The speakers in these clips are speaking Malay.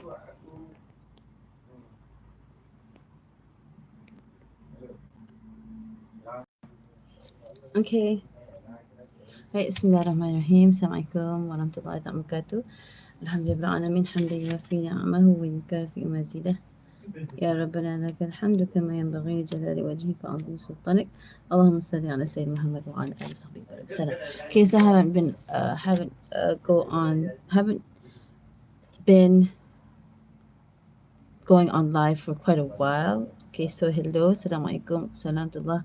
Okay. Right, Bismillahirrahmanirrahim. Assalamualaikum warahmatullahi wabarakatuh. Alhamdulillah alamin hamdan yuwafi ni'amahu wa yukafi mazidah. يا ربنا لك الحمد كما ينبغي لجلال وجهك وعظيم سلطانك. اللهم صل على سيدنا محمد وعلى آله وصحبه وسلم. Okay, so I haven't been going on live for quite a while. Okay, so hello, Assalamualaikum, Salamullah,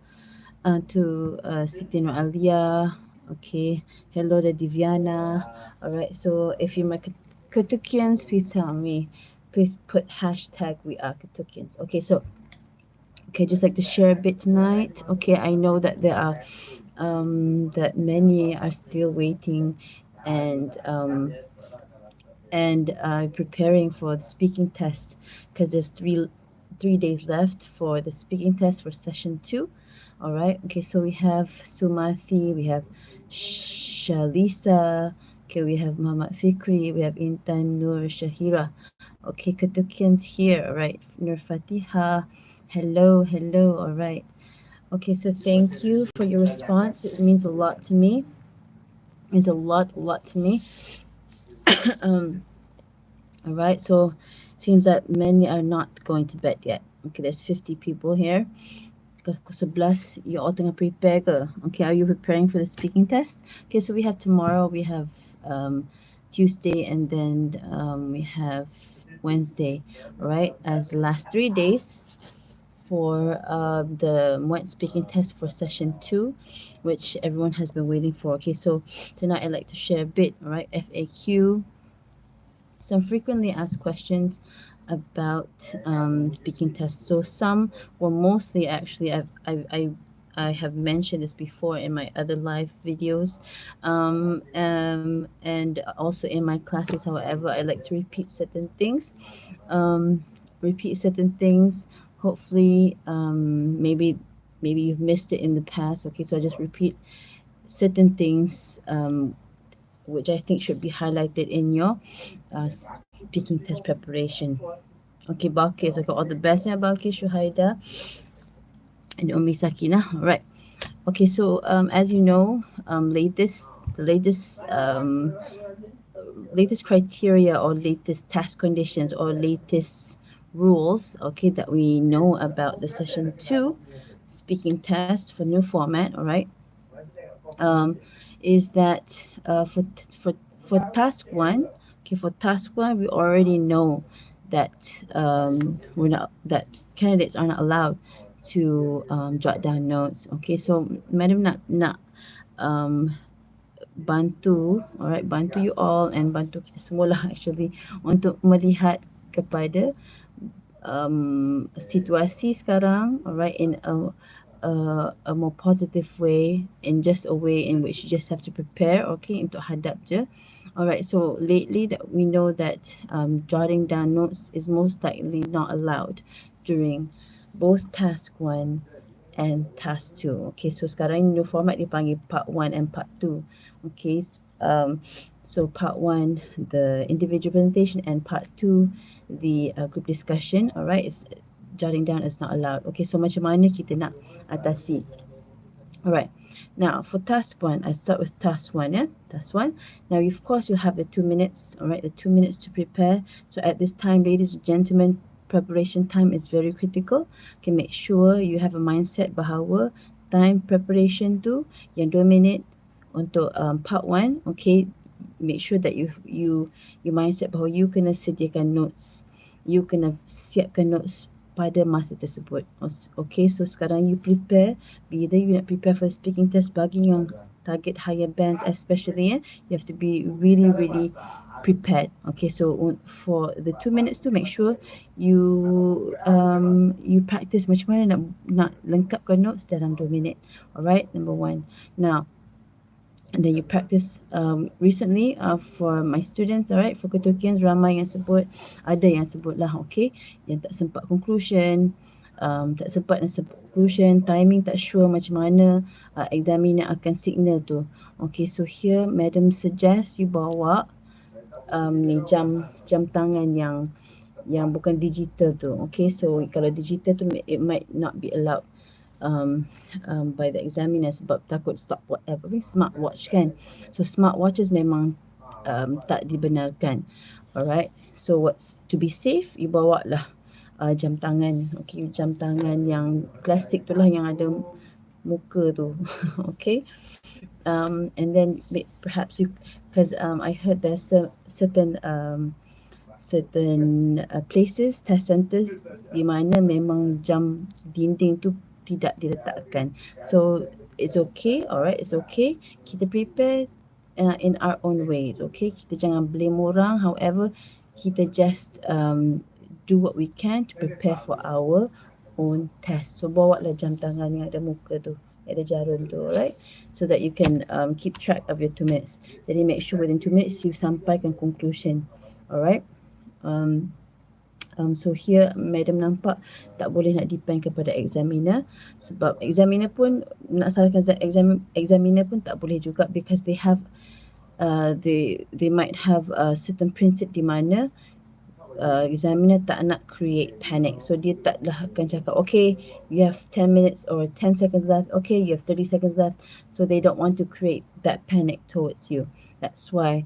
to Siti Nur Alia. Okay, hello to Divyana. All right, so if you're my Katukians, please tell me. Please put hashtag we are Katukians. Okay, so just like to share a bit tonight. Okay, I know that there are that many are still waiting and preparing for the speaking test because there's three days left for the speaking test for session 2. All right, okay, so we have Sumathi, we have Shalisa, okay, we have Muhammad Fikri, we have Intan Nur Shahira. Okay, Katukians here. All right, Nur Fatiha, hello, all right. Okay, so thank you for your response. It means a lot to me. It means a lot to me. um, all right, so seems that many are not going to bed yet. Okay, there's 50 people here. Pukul 11, you all tengah prepare ke? Okay, are you preparing for the speaking test? Okay, so we have tomorrow, we have Tuesday, and then we have Wednesday, all right, as the last 3 days for the Muet speaking test for session 2, which everyone has been waiting for. Okay, so tonight I'd like to share a bit, all right, FAQ, some frequently asked questions about speaking tests. So some were mostly actually I have mentioned this before in my other live videos, and also in my classes. However, I like to repeat certain things. Um, Repeat certain things. Hopefully, maybe you've missed it in the past. Okay, so I just repeat certain things which I think should be highlighted in your speaking test preparation. Okay, Balkis, okay, all the best, yeah, Balkis, Shuhaida, and Umi Sakina. All right. Okay, so as you know, the latest criteria or latest task conditions or latest rules, okay, that we know about the session 2 speaking test for new format, all right, um, is that for task 1, okay, for task 1 we already know that we're not that candidates are not allowed to jot down notes. Okay, so madam nak um, bantu, alright, bantu you all and bantu kita semua lah actually untuk melihat kepada situasi sekarang, alright, in a more positive way, in just a way in which you just have to prepare, okay, untuk hadap je. Alright, so lately that we know that jotting down notes is most likely not allowed during both task 1 and task 2. Okay, so sekarang new format dipanggil part 1 and part 2. Okay, so part 1 the individual presentation and part 2 the group discussion. Alright, it's jotting down is not allowed. Okay, so macam mana kita nak atasi? Alright, now for task 1, I start with task 1, yeah, task 1. Now of course you'll have the 2 minutes, alright, the 2 minutes to prepare. So at this time, ladies and gentlemen, preparation time is very critical. Okay, make sure you have a mindset bahawa time preparation tu yang 2 minit untuk part 1, okay, make sure that you mindset bahawa you kena sediakan notes, you kena siapkan notes pada masa tersebut. Okay, so sekarang you prepare, bila you nak prepare for speaking test bagi yang target higher bands especially, you have to be really prepared. Okay, so for the 2 minutes to make sure you practice macam mana nak lengkapkan notes dalam 2 minit. Alright, number 1. Now, and then you practice recently for my students, alright, for Ketukians ramai yang sebut, ada yang sebut lah, okay, yang tak sempat conclusion, tak sempat conclusion, timing tak sure macam mana examiner akan signal tu. Okay, so here madam suggest you bawa ni jam tangan yang bukan digital tu. Okay, so kalau digital tu it might not be allowed by the examiner sebab takut smartwatch kan. So smartwatches memang tak dibenarkan. Alright, so what's to be safe, you bawa lah jam tangan. Okay, jam tangan yang klasik tu lah yang ada muka tu. Okay, and then perhaps you, because I heard there's certain places, test centers di mana memang jam dinding tu tidak diletakkan. So it's okay, alright, it's okay. Kita prepare in our own ways, okay. Kita jangan blame orang. However, kita just do what we can to prepare for our own test. So bawa lah jam tangan yang ada muka tu, ada jarum tu, right? So that you can keep track of your 2 minutes. Jadi make sure within 2 minutes you sampaikan conclusion. Alright. So here madam nampak tak boleh nak depend kepada examiner sebab examiner pun nak salahkan examiner pun tak boleh juga, because they have they might have a certain principle di mana examiner tak nak create panic. So dia taklah akan cakap, okay, you have 10 minutes or 10 seconds left. Okay, you have 30 seconds left. So they don't want to create that panic towards you. That's why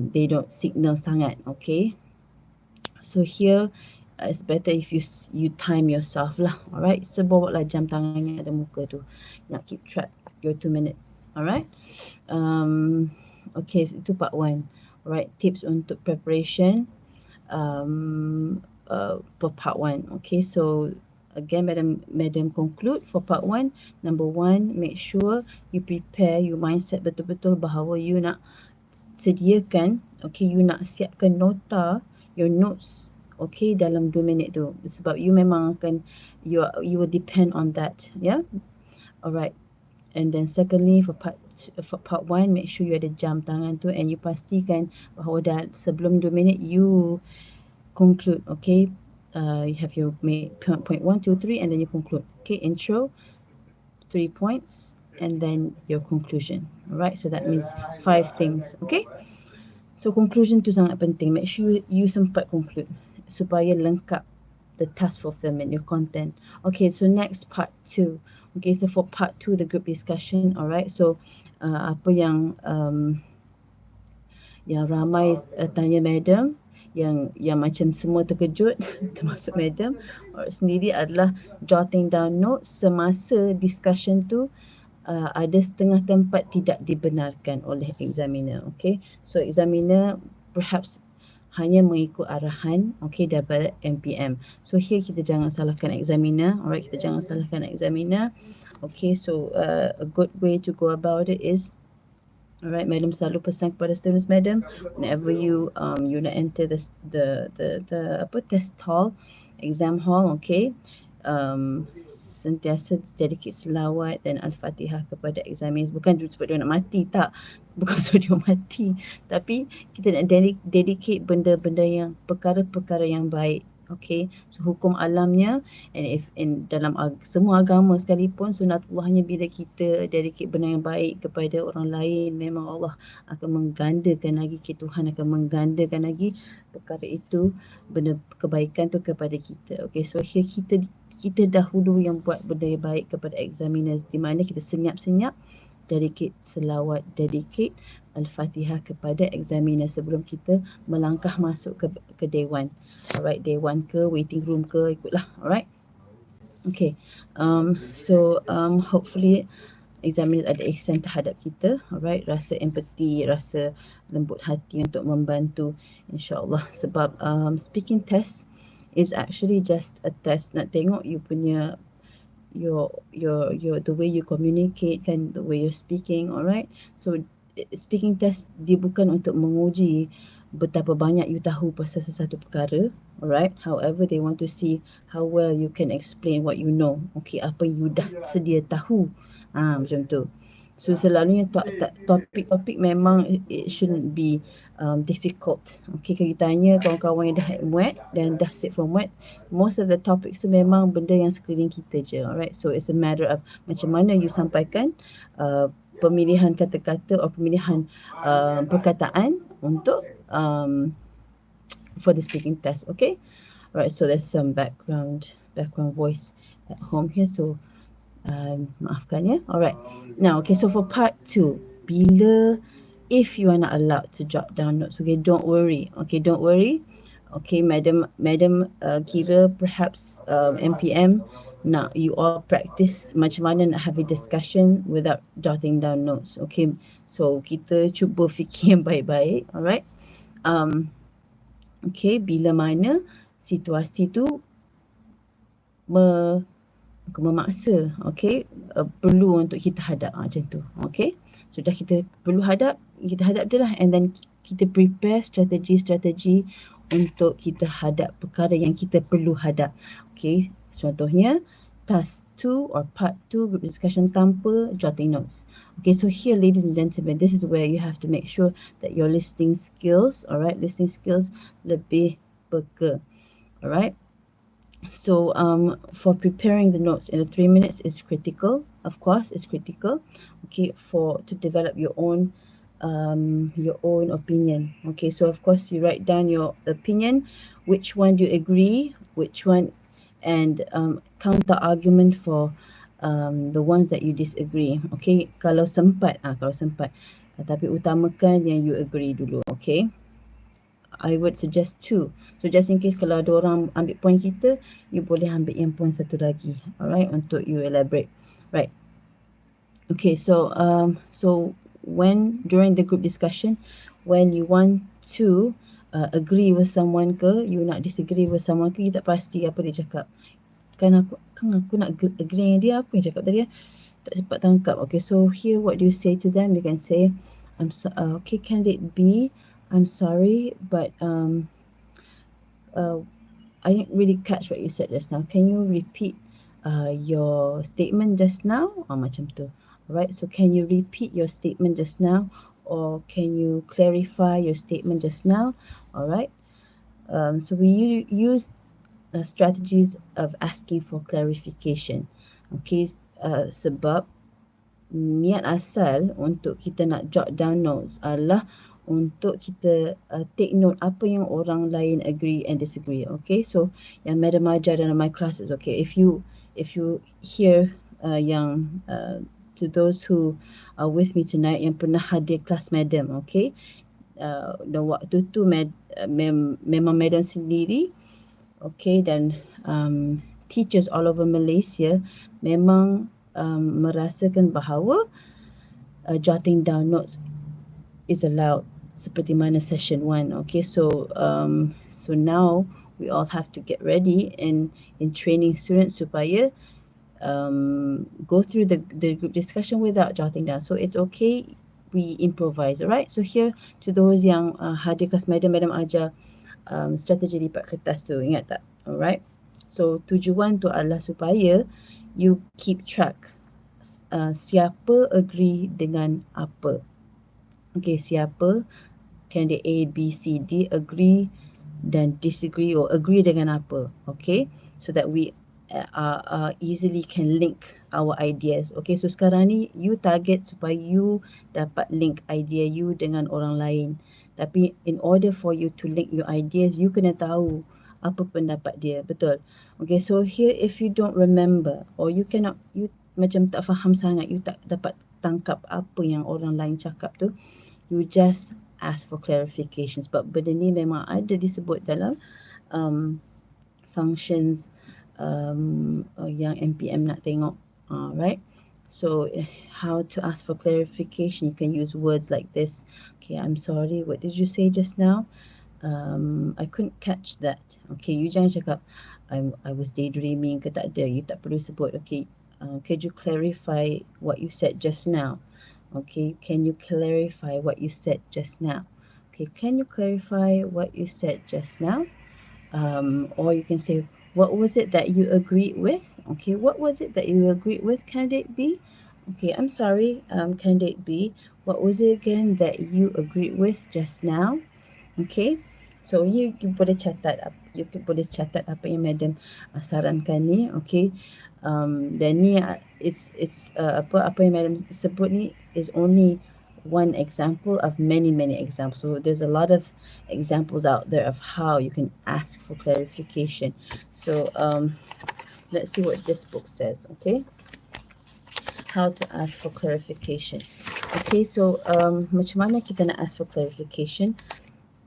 they don't signal sangat. Okay. So here it's better if you time yourself lah. Alright. So bawa lah jam tangan yang ada muka tu. Nak keep track your 2 minutes. Alright. Okay, so itu part 1. Alright, tips untuk preparation for part 1. Okay, so again madam conclude for part 1. Number 1, make sure you prepare your mindset betul-betul bahawa you nak sediakan, okay, you nak siapkan nota, your notes, okay, dalam 2 minit tu, sebab you memang akan you will depend on that, yeah. Alright. And then secondly, for part 1, make sure you ada jam tangan tu and you pastikan bahawa dah sebelum 2 minit you conclude. Okay, you have your point 1, 2, 3 and then you conclude. Okay, intro, 3 points and then your conclusion. Alright, so that means 5 things. Okay, so conclusion tu sangat penting. Make sure you sempat conclude supaya lengkap the task fulfillment, your content. Okay, so next part 2. Okay, so for part 2, the group discussion. Alright, so apa yang ramai tanya madam, yang macam semua terkejut termasuk madam sendiri, adalah jotting down notes semasa discussion tu ada setengah tempat tidak dibenarkan oleh examiner. Okay, so examiner perhaps hanya mengikut arahan, okay, daripada MPM. So here kita jangan salahkan examiner. Alright, kita jangan salahkan examiner. Okay, so a good way to go about it is, alright, madam selalu pesan kepada students, madam, whenever you nak enter the test hall, exam hall, okay, sentiasa dedicate selawat dan al-fatihah kepada examiners. Bukan sebab dia nak mati, tak, bukan sebab dia mati, tapi kita nak dedicate benda-benda yang perkara-perkara yang baik. Okay, so hukum alamnya, and if in dalam semua agama sekalipun, sunatullahnya bila kita dedicate benda yang baik kepada orang lain, memang Allah akan menggandakan lagi, Tuhan akan menggandakan lagi perkara itu, benda kebaikan tu kepada kita. Okay, so here kita dahulu yang buat benda yang baik kepada examiners, di mana kita senyap-senyap dedicate selawat, dedicate Al-Fatihah kepada examiner sebelum kita melangkah masuk ke day 1. Alright, day 1 ke waiting room ke, ikutlah. Alright. Okay. So hopefully examiner ada ihsan terhadap kita. Alright, rasa empathy, rasa lembut hati untuk membantu, insyaAllah. Sebab speaking test is actually just a test. Nak tengok you punya your the way you communicate kan, the way you're speaking. Alright, so speaking test dia bukan untuk menguji betapa banyak you tahu pasal sesuatu perkara. Alright, however they want to see how well you can explain what you know. Okay, apa you dah sedia tahu, macam tu. So selalunya topik-topik memang it shouldn't be difficult. Okay, kalau you tanya kawan-kawan yang dah Muet dan dah sit for Muet, most of the topics tu memang benda yang sekeliling kita je. Alright, so it's a matter of macam mana you sampaikan pemilihan kata-kata atau pemilihan perkataan untuk um, for the speaking test. Okay. All right. So there's some background voice at home here. So maafkan ya. Alright. Now, okay, so for part 2, if you are not allowed to jot down notes, okay, don't worry. Okay, don't worry. Okay, madam kira perhaps MPM nak you all practice macam mana nak have a discussion without jotting down notes. Okay, so kita cuba fikir yang baik-baik. Alright. Okay, bila mana situasi tu memaksa, okay, perlu untuk kita hadap macam tu. Okay, sudah kita perlu hadap, kita hadap dia lah, and then kita prepare strategi untuk kita hadap perkara yang kita perlu hadap. Okay, contohnya task 2 or part 2 group discussion tanpa jotting notes. Okay, so here ladies and gentlemen, this is where you have to make sure that your listening skills, alright, listening skills lebih peka. Alright. So for preparing the notes in the 3 minutes is critical. Of course, it's critical. Okay, to develop your own opinion. Okay, so of course you write down your opinion, which one do you agree, which one, and counter argument for the ones that you disagree. Okay, kalau sempat, tapi utamakan yang you agree dulu. Okay. I would suggest 2. So just in case kalau ada orang ambil point kita, you boleh ambil yang point satu lagi. Alright, untuk you elaborate. Right. Okay, so when during the group discussion, when you want to agree with someone ke, you nak disagree with someone ke, you tak pasti apa dia cakap. Kan aku nak agree dengan dia, apa yang cakap tadi, tak sempat tangkap. Okay, so here what do you say to them? You can say, okay, candidate B, I'm sorry, but I didn't really catch what you said just now. Can you repeat your statement just now? Macam tu. Alright, so can you repeat your statement just now? Or can you clarify your statement just now? Alright. So we use strategies of asking for clarification. Okay, sebab niat asal untuk kita nak jot down notes adalah untuk kita take note apa yang orang lain agree and disagree. Okay, so yang madam ajar dalam my classes, okay, if you hear yang to those who are with me tonight yang pernah hadir kelas madam, okay, dan waktu tu memang madam sendiri, okay, dan teachers all over Malaysia memang merasakan bahawa jotting down notes is allowed seperti mana session 1. Okay, so now we all have to get ready in training students supaya go through the group discussion without jotting down. So it's okay, we improvise. Alright, so here to those yang hadir kelas madam ajar strategi lipat kertas tu, ingat tak? Alright, so tujuan tu adalah supaya you keep track siapa agree dengan apa. Okay, siapa candidate A, B, C, D agree dan disagree or agree dengan apa. Okay, so that we easily can link our ideas. Okay, so sekarang ni you target supaya you dapat link idea you dengan orang lain. Tapi in order for you to link your ideas, you kena tahu apa pendapat dia. Betul? Okay, so here if you don't remember or you macam tak faham sangat, you tak dapat tangkap apa yang orang lain cakap tu, you just ask for clarification. Sebab benda ni memang ada disebut dalam functions yang MPM nak tengok. Right, so how to ask for clarification, you can use words like this. Okay, I'm sorry, what did you say just now? I couldn't catch that. Okay, you jangan cakap I was daydreaming ke, tak ada, you tak perlu sebut. Okay, could you clarify what you said just now? Okay, can you clarify what you said just now? Okay, can you clarify what you said just now? Or you can say, what was it that you agreed with? Okay, what was it that you agreed with, candidate B? Okay, I'm sorry, candidate B, what was it again that you agreed with just now? Okay, so you boleh catat apa yang madam sarankan ni. Okay, dan ni it's apa yang madam sebut ni is only one example of many examples. So there's a lot of examples out there of how you can ask for clarification. So let's see what this book says. Okay, how to ask for clarification. Okay, so macam mana kita nak ask for clarification?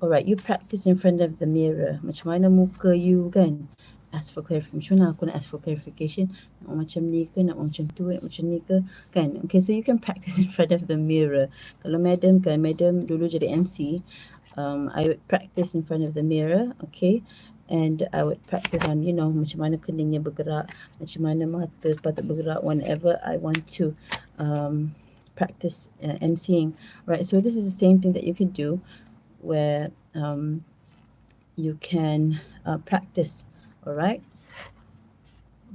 Alright, you practice in front of the mirror. Macam mana muka you kan? Ask for clarification. Macam mana aku nak ask for clarification? Nak macam ni ke? Nak macam tu? Nak macam ni ke? Kan? Okay, so you can practice in front of the mirror. Kalau madam kan, madam dulu jadi MC, I would practice in front of the mirror, okay? And I would practice on, you know, macam mana keningnya bergerak, macam mana mata patut bergerak whenever I want to practice MCing. Right, so this is the same thing that you can do where you can practice, all right,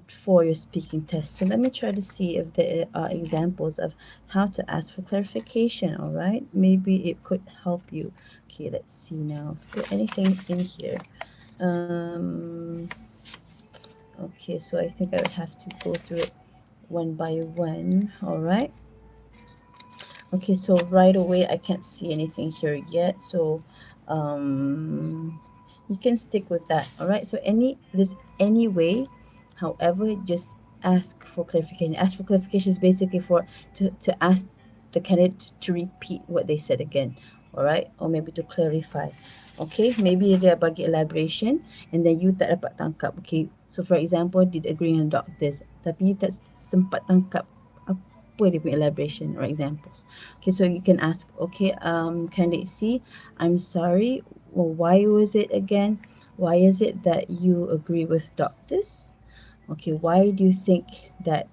for your speaking test. So let me try to see if there are examples of how to ask for clarification, all right? Maybe it could help you. Okay, let's see now. So anything in here? Okay, so I think I would have to go through it one by one, all right? Okay, so right away I can't see anything here yet, so you can stick with that, all right? So there's any way, however, just ask for clarification. Ask for clarification is basically to ask the candidate to repeat what they said again, all right, or maybe to clarify. Okay, maybe dia bagi elaboration and then you tak dapat tangkap. Okay, so for example, did agree on doctors, tapi you tak sempat tangkap apa dia punya elaboration or examples. Okay, so you can ask, okay, candidate C, I'm sorry, well, why was it again? Why is it that you agree with doctors? Okay, why do you think that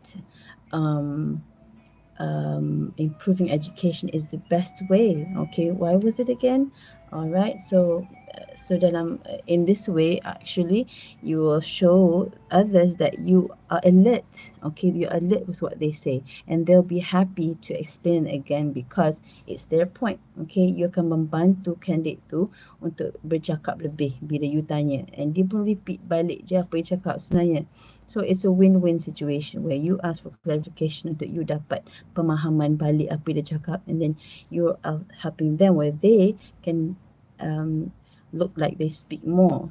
improving education is the best way? Okay, why was it again? All right, so dalam in this way actually you will show others that you are alert. Okay, you're alert with what they say and they'll be happy to explain again because it's their point. Okay, you akan membantu candidate tu untuk bercakap lebih bila you tanya and dia pun repeat balik je apa dia cakap sebenarnya. So it's a win-win situation where you ask for clarification untuk you dapat pemahaman balik apa dia cakap and then you are helping them where they can look like they speak more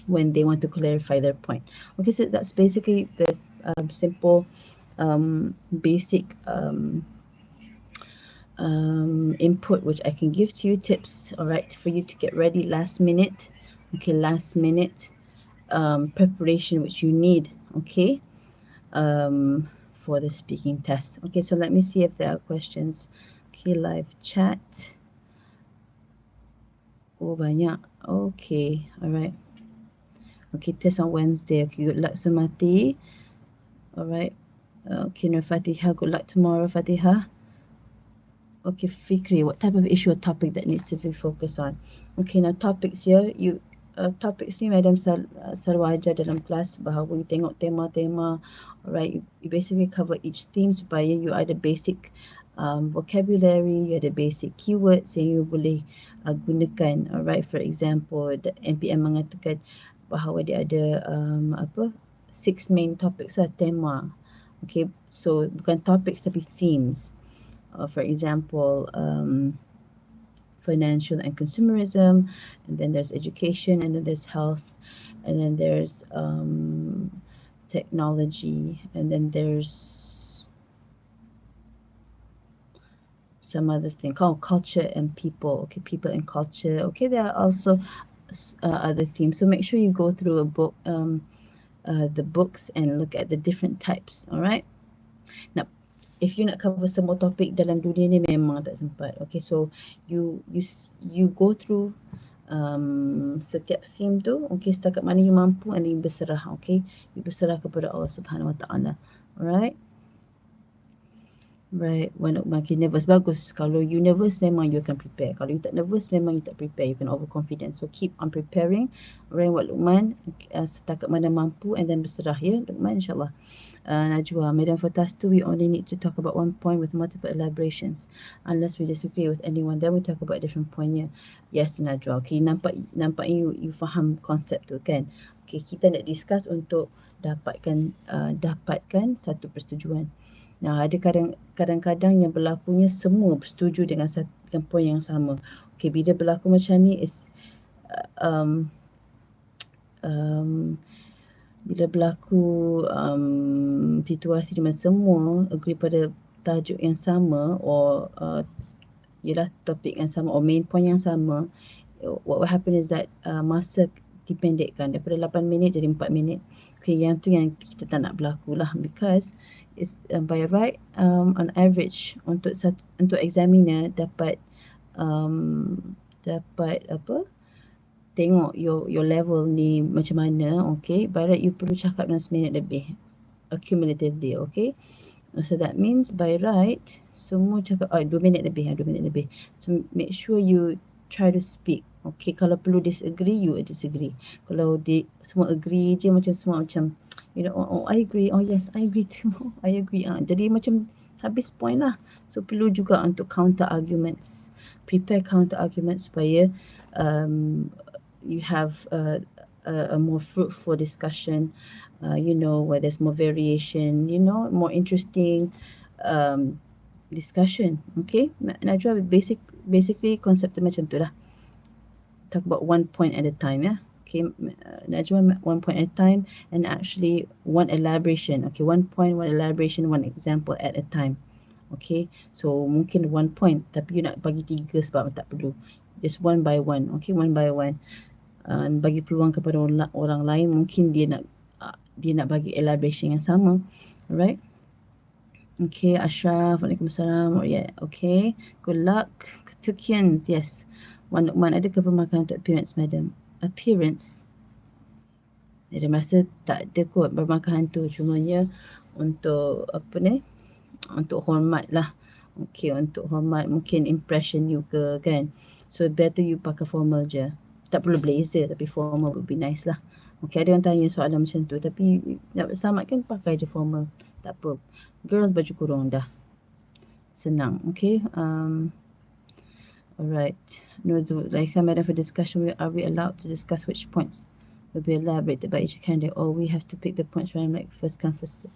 when they want to clarify their point. Okay, so that's basically the simple basic input which I can give to you, tips, all right, for you to get ready last minute. Okay, last minute preparation which you need, okay, for the speaking test. Okay, so let me see if there are questions. Okay, live chat. Oh, banyak. Okay, alright. Okay, test on Wednesday. Okay, good luck, Sumati. Alright. Okay, Nur Fatiha, good luck tomorrow, Fatiha. Okay, Fikri, what type of issue or topic that needs to be focused on? Okay, now topics here, you topics ni Madam selalu ajar dalam kelas bahawa you tengok tema-tema, alright, you basically cover each theme supaya you ada basic vocabulary, you ada basic keywords yang you boleh gunakan, alright. For example, the NPM mengatakan bahawa dia ada 6 main topics lah, tema. Okay, so bukan topics tapi themes. For example, financial and consumerism, and then there's education, and then there's health, and then there's technology, and then there's some other thing called culture and people. Okay, people and culture. Okay, there are also other themes. So make sure you go through a book, the books, and look at the different types. All right. Now, if you nak cover semua topik dalam dunia ni memang tak sempat. Okay, so you go through setiap theme tu. Okay, setakat mana you mampu and you berserah. Okay, you berserah kepada Allah Subhanahu Wa Taala. Alright. Right, when makin nervous bagus. Kalau you nervous memang you akan prepare. Kalau you tak nervous memang you tak prepare. You can overconfident. So keep on preparing. Right, what Luqman setakat mana mampu and then berserah ya Luqman, insyaAllah. Najwa, Madam for task 2 we only need to talk about one point with multiple elaborations. Unless we disagree with anyone, then we talk about different point ya. Yes Najwa. Okay, nampak you faham konsep tu kan. Okay, kita nak discuss untuk dapatkan satu persetujuan. Nah, ada kadang-kadang yang berlakunya semua setuju dengan poin yang sama. Okey, bila berlaku macam ni is um, um, bila berlaku situasi di mana semua agree pada tajuk yang sama or ialah topik yang sama or main point yang sama, what will happen is that masa dipendekkan daripada 8 minit jadi 4 minit. Okay, yang tu yang kita tak nak berlaku lah, because it's by right on average untuk examiner dapat dapat apa, tengok your level ni macam mana. Okay, by right you perlu cakap dalam seminit lebih accumulatively. Okay, so that means by right semua cakap 2 minit lebih, 2 minit lebih. So make sure you try to speak. Okay, kalau perlu disagree, you disagree. Kalau semua agree je, macam semua macam I agree, yes I agree too, I agree. Jadi macam habis point lah. So perlu juga untuk counter arguments, prepare counter arguments supaya you have a more fruitful discussion, where there's more variation, more interesting discussion. Okay, Najwa, basically konsep tu macam tu lah. Talk about one point at a time, yeah. Okay, Najwa, one point at a time, and actually one elaboration. Okay, one point, one elaboration, one example at a time. Okay, so mungkin one point tapi you nak bagi 3 sebab tak perlu. Just one by one. Okay, one by one. Bagi peluang kepada orang lain, mungkin dia nak bagi elaboration yang sama. Alright. Okay, Ashraf, Waalaikumsalam. Oh yeah, okay. Good luck to Kian. Yes. Wan Lukman, adakah permarkahan untuk appearance, madam? Appearance? Dia masa tak ada kot permarkahan tu. Cumanya untuk apa ni? Untuk hormat lah. Okay, untuk hormat, mungkin impression you ke kan. So better you pakai formal je. Tak perlu blazer tapi formal would be nice lah. Okay, ada yang tanya soalan macam tu, tapi nak selamat kan pakai je formal. Tak apa. Girls baju kurung dah. Senang. Okay. Alright. Nuzul, madam, for discussion, are we allowed to discuss which points will be elaborated by each candidate, or we have to pick the points random like first come first serve?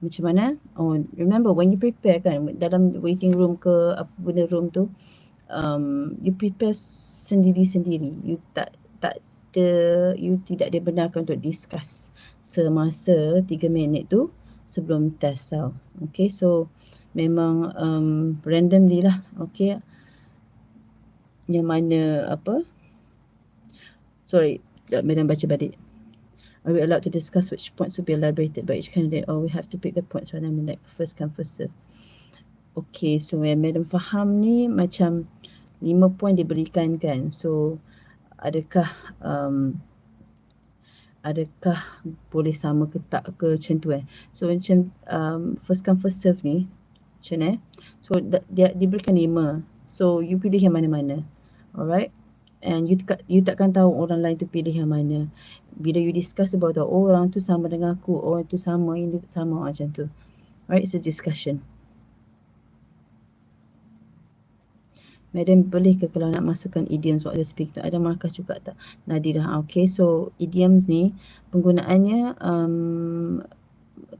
Macam mana? Oh, remember when you prepare kan, dalam waiting room ke apa benda room tu, you prepare sendiri-sendiri. You tidak dibenarkan untuk discuss semasa 3 minit tu sebelum test tau. Okay, so memang randomly lah. Okay, yang mana apa, sorry, madam baca balik. Are we allowed to discuss which points will be elaborated by each candidate, or we have to pick the points randomly like first come first serve? Okay, so yang madam faham ni macam 5 poin diberikan kan. So adakah boleh sama ke tak ke macam tu So macam first come first serve ni macam mana So dia diberikan 5. So you pilih yang mana-mana. Alright. And you takkan tahu orang lain tu pilih yang mana. Bila you discuss about orang tu sama dengan aku, orang tu sama, ini sama, macam tu. Alright, it's a discussion. Madam, boleh ke kalau nak masukkan idioms waktu speak tu? Ada markah juga tak? Nadira, okay. So idioms ni penggunaannya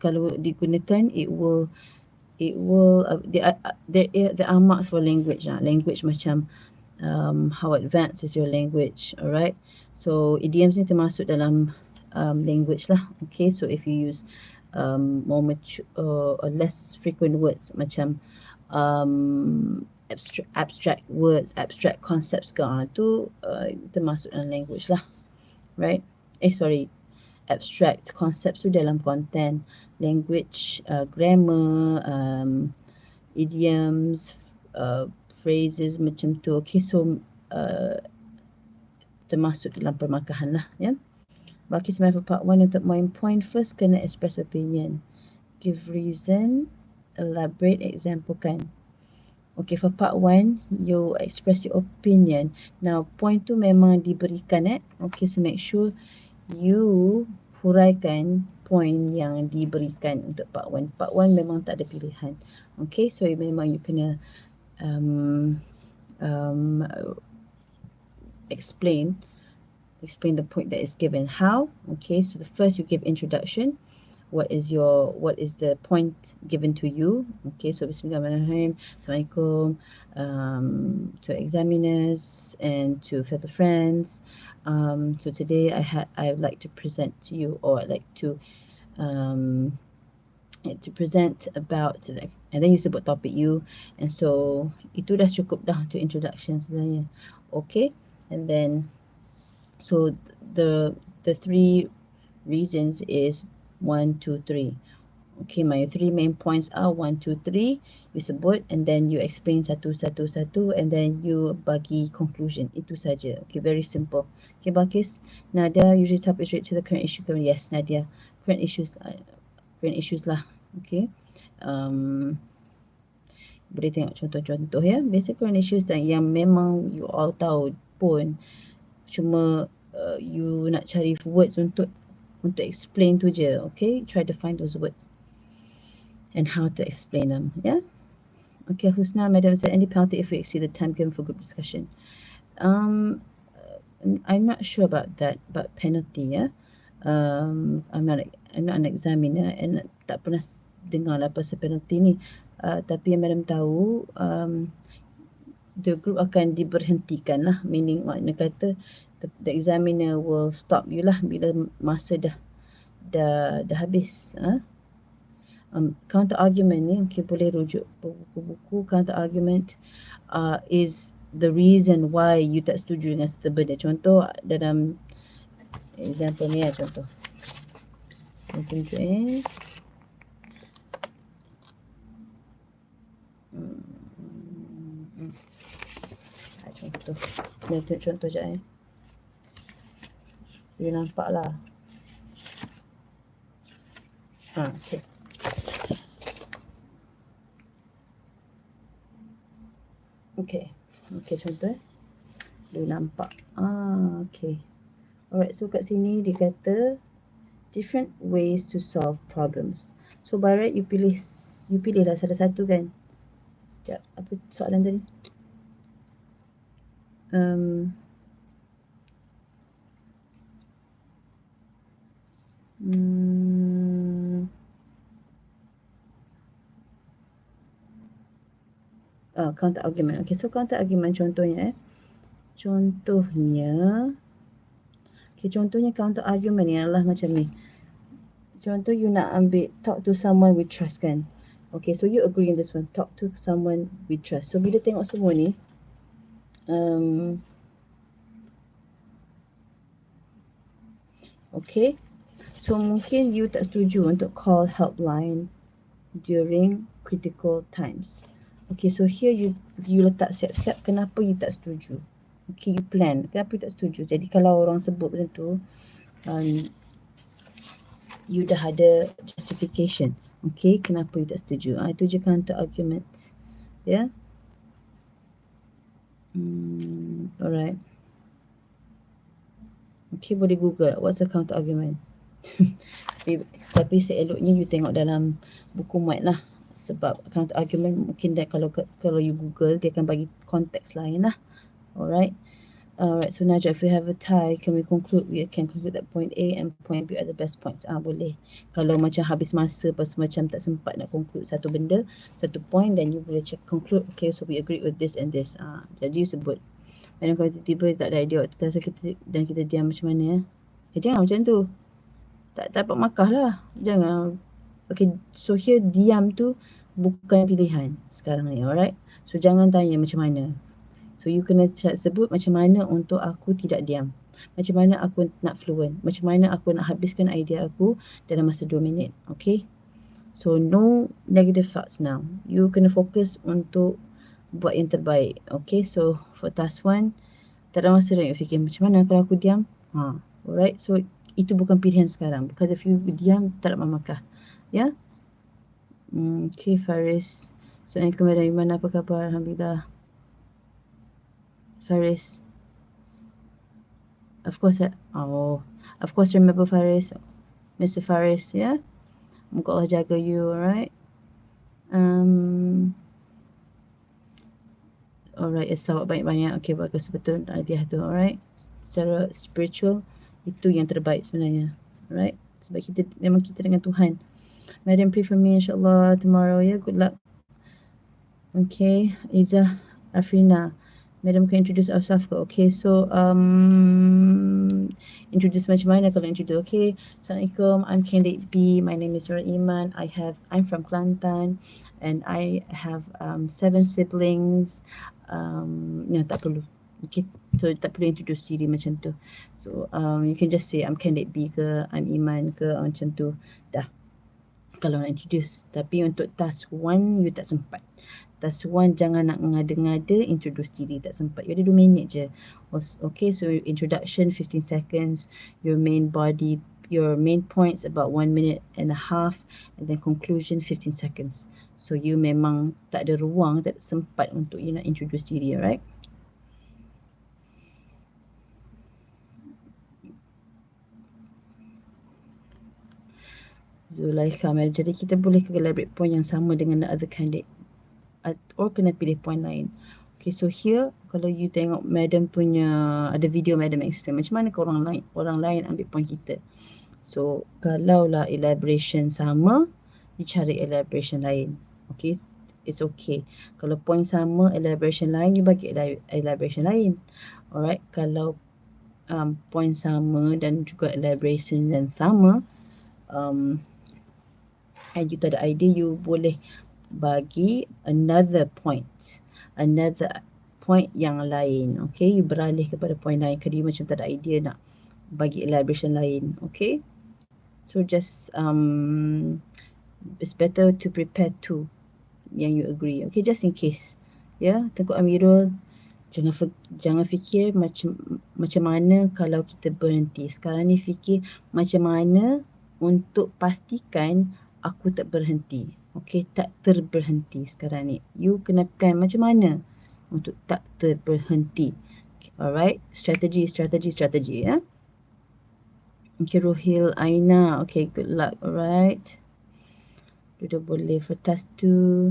kalau digunakan there are marks for language. Language macam how advanced is your language, alright. So idioms ni termasuk dalam language lah. Okay, so if you use more mature or less frequent words macam abstract words, abstract concepts ke, tu termasuk dalam language lah, right? Abstract concepts tu dalam content, language, grammar, idioms, phrases macam tu. Okay, so termasuk dalam permarkahan lah, ya. Baki sebenarnya for part 1 untuk main point first kena express opinion, give reason, elaborate, example kan. Okay, for part 1 you express your opinion. Now point tu memang diberikan Okay, so make sure you huraikan point yang diberikan untuk part 1. Part 1 memang tak ada pilihan. Okay, so memang you kena explain the point that is given. How? Okay, so the first you give introduction. what is the point given to you. Okay, so Bismillahirrahmanirrahim. Assalamualaikum, to examiners and to fellow friends. So today I would like to present to you, or I'd like um, to present about, and then you sebut topik you, and so itu dah cukup dah untuk introduction sebenarnya. Okay, and then so the three reasons is 1, 2, 3. Okay, my three main points are 1, 2, 3. You sebut and then you explain satu, and then you bagi conclusion. Itu saja. Okay, very simple. Okay, Balkis. Nadia, usually topic straight to the current issue. Yes, Nadia. Current issues lah. Okay. Boleh tengok contoh-contoh ya. Basic current issues yang memang you all tahu pun, cuma you nak cari words untuk explain tu je. Okay, try to find those words and how to explain them. Yeah. Okay, Husna, Madam said any penalty if we exceed the time given for group discussion. I'm not sure about that, but penalty. Yeah. I'm not an examiner and tak pernah dengar lah pasal penalty ni. Tapi yang Madam tahu, the group akan diberhentikan lah. Meaning makna kata the examiner will stop you lah bila masa dah habis. Counter argument ni, okay, boleh rujuk buku-buku. Counter argument is the reason why you tak setuju dengan satu benda. Contoh dalam example ni lah, contoh. Tunjuk contoh je you nampak lah. Okay. Okay, contoh you nampak. Okay. Alright, so kat sini dia kata different ways to solve problems. So by right you pilih lah salah satu kan. Sekejap, apa soalan tadi? Counter argument. Okay, so counter argument contohnya contohnya counter argument ni adalah macam ni. Contoh you nak ambil talk to someone we trust kan. Okay, so you agree in this one, talk to someone we trust. So bila tengok semua ni, okay, so mungkin you tak setuju untuk call helpline during critical times. Okay, so here you letak siap-siap kenapa you tak setuju. Okay, you plan kenapa you tak setuju. Jadi kalau orang sebut macam tu, you dah ada justification. Okay, kenapa you tak setuju. Itu je counter argument. Yeah. Alright. Okay, boleh Google what's a counter argument. Tapi seeloknya you tengok dalam buku Muet lah. Sebab counter argument mungkin kalau you Google, dia akan bagi konteks lain lah. Alright. So Najwa, if we have a tie, can we conclude? We can conclude that point A and point B are the best points. Boleh. Kalau macam habis masa, lepas macam tak sempat nak conclude satu benda, satu point, then you boleh check conclude. Okay, so we agree with this and this. Jadi you sebut. Dan kalau tiba-tiba tak ada idea waktu tu, so kita diam macam mana ya? Jangan macam tu. Tak dapat markah lah. Jangan. Okay, so here diam tu bukan pilihan sekarang ni, alright? So jangan tanya macam mana. So you kena sebut macam mana untuk aku tidak diam. Macam mana aku nak fluent. Macam mana aku nak habiskan idea aku dalam masa 2 minit. Okay? So no negative thoughts now. You kena fokus untuk buat yang terbaik. Okay? So for task 1, tak ada masa nak fikir macam mana kalau aku diam. Alright? So itu bukan pilihan sekarang. Because if you diam, tak dapat markah. Ya? Okay, Faris. Assalamualaikum warahmatullahi wabarakatuh. Apa khabar? Alhamdulillah. Faris. Of course remember Faris. Mr. Faris, yeah? Moga Allah jaga you, alright? Alright, sawab banyak-banyak. Okay, bagus betul idea tu, alright? Secara spiritual, itu yang terbaik sebenarnya. Alright? Sebab memang kita dengan Tuhan. Madam, pray for me insyaAllah tomorrow, ya. Good luck. Okay, Izzah Afrina. Madam can introduce ourselves ke? Okay, so introduce macam mana kalau introduce? Okay, Assalamualaikum, I'm candidate B. My name is Nur Iman. I'm from Kelantan and I have 7 siblings. Tak perlu. Okay, so tak perlu introduce diri macam tu. So you can just say I'm candidate B ke, I'm Iman ke, macam tu. Dah. Kalau nak introduce. Tapi untuk task 1 you tak sempat. Task 1 jangan nak ngada-ngada introduce diri, tak sempat. You ada 2 minit je. Okay, so introduction 15 seconds, your main points about 1 minute and a half, and then conclusion 15 seconds. So you memang tak ada ruang, tak sempat untuk you nak introduce diri, alright? Zulaikha, jadi kita boleh ke elaborate point yang sama dengan the other candidate or kena pilih point lain. Okay, so here kalau you tengok madam punya, ada video madam explain macam mana ke orang lain ambil point kita. So kalau lah elaboration sama, you cari elaboration lain. Okay, it's okay. Kalau point sama, elaboration lain, you bagi elaboration lain. Alright, kalau point sama dan juga elaboration yang sama, and you tak ada idea, you boleh bagi another point yang lain. Okay, you beralih kepada point lain kerana you macam tak ada idea nak bagi elaboration lain. Okay, so just it's better to prepare two yang you agree. Okay, just in case. Ya, Tengku Amirul, jangan fikir macam mana kalau kita berhenti. Sekarang ni fikir macam mana untuk pastikan aku tak berhenti. Okay, tak terberhenti sekarang ni. You kena plan macam mana untuk tak terberhenti. Okay, alright, strategi ya. Okay, Rohil Aina. Okay, good luck. Alright. Sudah boleh. For task 2,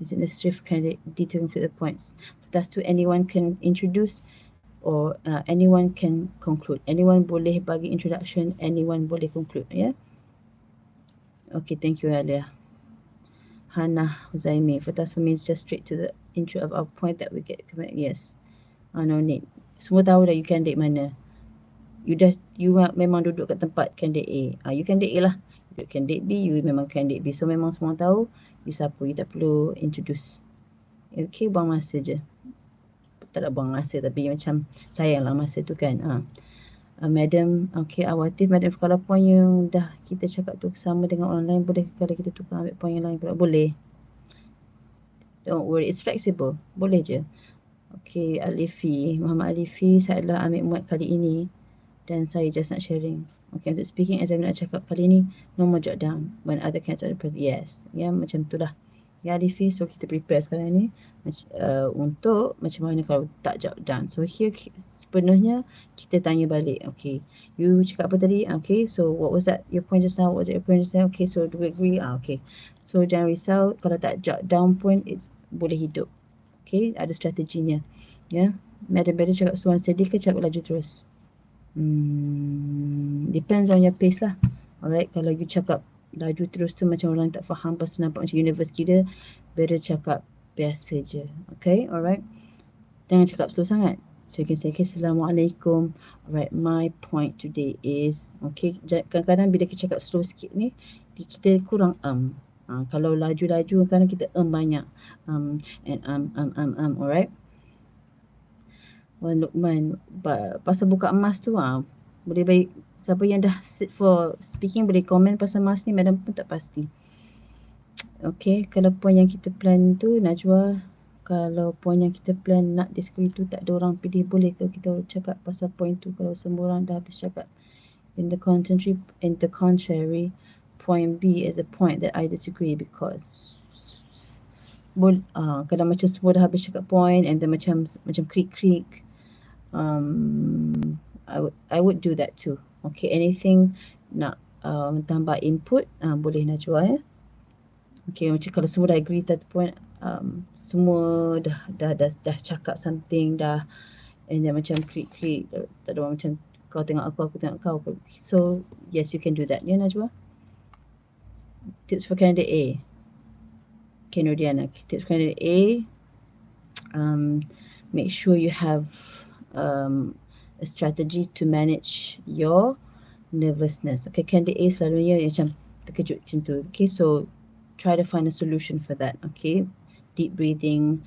is it necessary for candidate D to conclude the points? For task 2, anyone can introduce or anyone can conclude. Anyone boleh bagi introduction, anyone boleh conclude, ya. Okay, thank you, Alia. Hannah Huzaimi. For task for me, it's just straight to the intro of our point that we get correct. Yes. No need. Semua tahu dah you candidate mana. You memang duduk kat tempat candidate A. You candidate A lah. Duduk candidate B, you memang candidate B. So memang semua tahu you siapa. You tak perlu introduce. Okay, buang masa je. Tak nak buang masa tapi macam sayang lah masa tu kan. Madam, okay, Awatif, Madam, kalau point yang dah kita cakap tu sama dengan orang lain, boleh kalau kita tukar ambil point yang lain pula? Boleh. Don't worry, it's flexible. Boleh je. Okay, Alifi, Muhammad Alifi, saya adalah ambil muat kali ini dan saya just nak sharing. Okay, untuk speaking exam nak cakap kali ni, no more jot down when other candidates are present. Yes, ya, macam tu lah. Ya, Alifi, so kita prepare sekarang ni untuk macam mana kalau tak jot down. So here sepenuhnya kita tanya balik. Okay, you cakap apa tadi? Okay, so what was that your point just now? What was it your point just now? Okay, so do we agree? Okay, so jangan risau kalau tak jot down pun it's boleh hidup. Okay, ada strateginya. Ya, Madam better cakap suan steady ke cakap laju terus? Depends on your pace lah. Alright, kalau you cakap laju terus tu macam orang tak faham, lepas tu nampak macam universe kita, better cakap biasa je. Okay, alright. Jangan cakap slow sangat. So you can say, okay, Assalamualaikum. Alright, my point today is, okay, kadang-kadang bila kita cakap slow sikit ni, kita kurang kalau laju-laju kadang kita banyak. Alright. Wan Luqman, pasal buka emas tu boleh baik siapa yang dah sit for speaking boleh komen pasal emas ni, madam pun tak pasti. Okay, kalau point yang kita plan tu Najwa, kalau point yang kita plan nak diskusi tu tak ada orang pilih, boleh ke kita cakap pasal point tu kalau semua orang dah habis cakap? In the contrary, point B is a point that I disagree because kadang macam semua dah habis cakap point and then macam krik-krik. I would do that too. Okay, anything nak tambah input boleh Najwa, ya. Okay, macam kalau semua dah agree that point, semua dah cakap something dah, and then macam krik-krik, tak ada orang macam Kau tengok aku tengok kau. So yes, you can do that. Ya Najwa. Tips for candidate A. Okay, Nordiana. Tips for candidate A. Make sure you have a strategy to manage your nervousness. Okay, candidate A selalunya macam terkejut macam tu. Okay, so try to find a solution for that. Okay, deep breathing.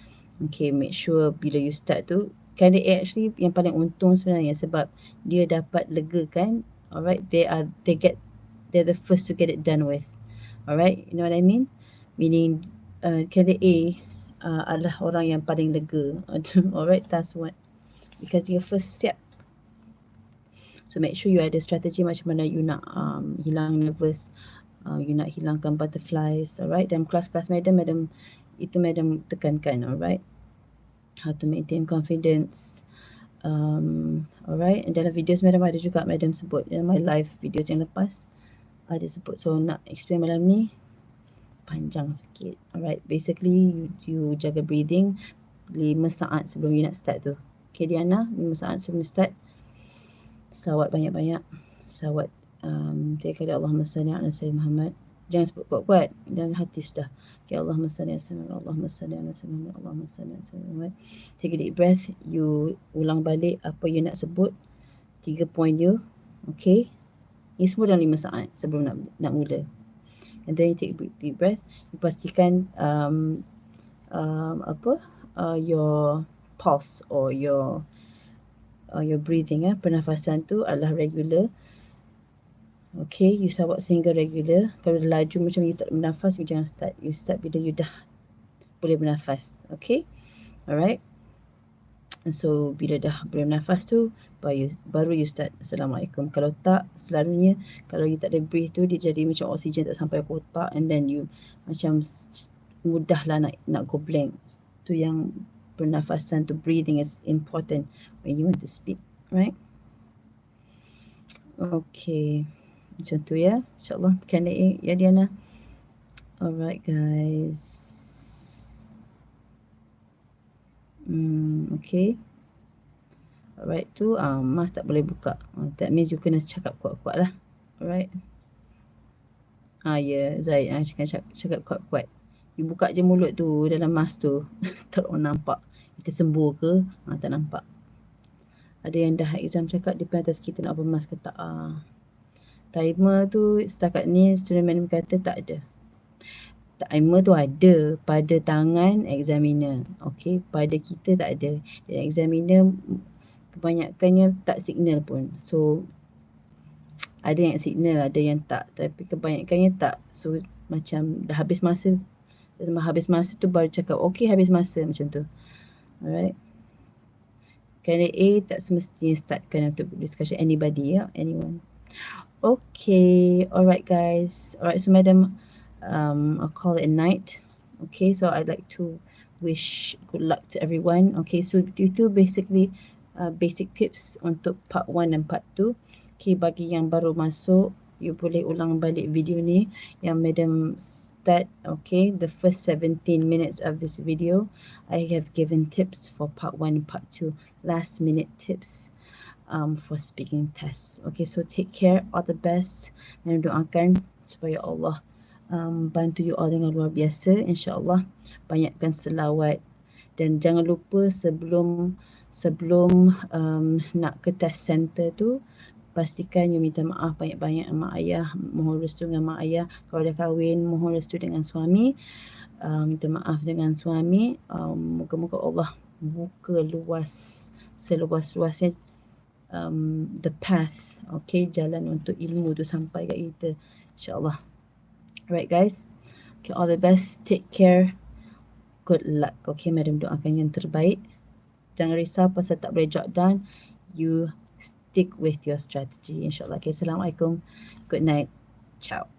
Okay, make sure bila you start tu, candidate A actually yang paling untung sebenarnya sebab dia dapat legakan. Alright, they're the first to get it done with. Alright, you know what I mean? Meaning candidate A adalah orang yang paling lega. Alright, that's what. Because dia first siap. So make sure you ada strategi macam mana you nak hilang nervous, you nak hilangkan butterflies. Alright, dalam kelas-kelas madam itu madam tekankan. Alright, how to maintain confidence. Alright, and dalam videos madam ada juga madam sebut dalam my live videos yang lepas ada sebut. So nak explain malam ni panjang sikit. Alright, basically you jaga breathing 5 saat sebelum you nak start tu. Okay Diana, 5 saat sebelum start salawat banyak-banyak. Salawat 3 kali Allahumma salli ala sayyidina Muhammad. Jangan sebut kuat-kuat dalam hati sudah. Okay, Allahumma salli ala sayyidina Muhammad, Allahumma salli ala sayyidina Muhammad, Allahumma salli ala sayyidina Muhammad. Take a deep breath. You ulang balik apa you nak sebut, 3 point you. Okay, ini semua dalam 5 saat sebelum nak mula. And then you take a deep breath. You pastikan your pulse or your breathing, pernafasan tu adalah regular. Okay, you sawat sehingga regular. Kalau dah laju macam you tak bernafas, you jangan start. You start bila you dah boleh bernafas. Okay, alright. And so bila dah boleh bernafas tu, baru you start Assalamualaikum. Kalau tak, selalunya kalau you tak ada breathe tu, dia jadi macam oksigen tak sampai ke otak, and then you macam mudahlah nak go blank. Tu yang pernafasan tu, breathing is important when you want to speak, right? Okay, macam tu ya, insyaAllah. Candidate ya Diana. Alright guys. Okay. Alright tu mas tak boleh buka. That means you kena cakap kuat-kuat lah. Alright. Ya, Zaid cakap kuat-kuat. You buka je mulut tu dalam mask tu. Tak orang nampak. Kita sembuh ke? Tak nampak. Ada yang dah exam cakap di atas kita nak open mask ke tak? Timer tu setakat ni student madam kata tak ada. Timer tu ada pada tangan examiner. Okay, pada kita tak ada. Dan examiner kebanyakannya tak signal pun. So ada yang signal, ada yang tak. Tapi kebanyakannya tak. So macam dah habis masa. Habis masa tu baru cakap okay habis masa macam tu. Alright. Candidate A tak semestinya startkan untuk discussion anybody, anyone. Okay, alright guys. Alright, so madam, I'll call it a night. Okay, so I'd like to wish good luck to everyone. Okay, so itu basically basic tips untuk part 1 dan part 2. Okay, bagi yang baru masuk, you boleh ulang balik video ni yang madam start. Okay, the first 17 minutes of this video I have given tips for part 1 and part 2, last minute tips for speaking tests. Okay, so take care, all the best, dan doakan supaya Allah bantu you all dengan luar biasa, insyaAllah. Banyakkan selawat dan jangan lupa sebelum nak ke test center tu, pastikan you minta maaf banyak-banyak mak ayah, mohon restu dengan mak ayah. Kalau dah kahwin, mohon restu dengan suami, minta maaf dengan suami. Moga-moga Allah buka seluas-luasnya the path, okay, jalan untuk ilmu tu sampai kat kita, insyaAllah. Alright guys, okay, all the best, take care, good luck. Okay, madam doakan yang terbaik. Jangan risau pasal tak boleh jot down, you stick with your strategy, insyaAllah. Okay, Assalamualaikum, good night, ciao.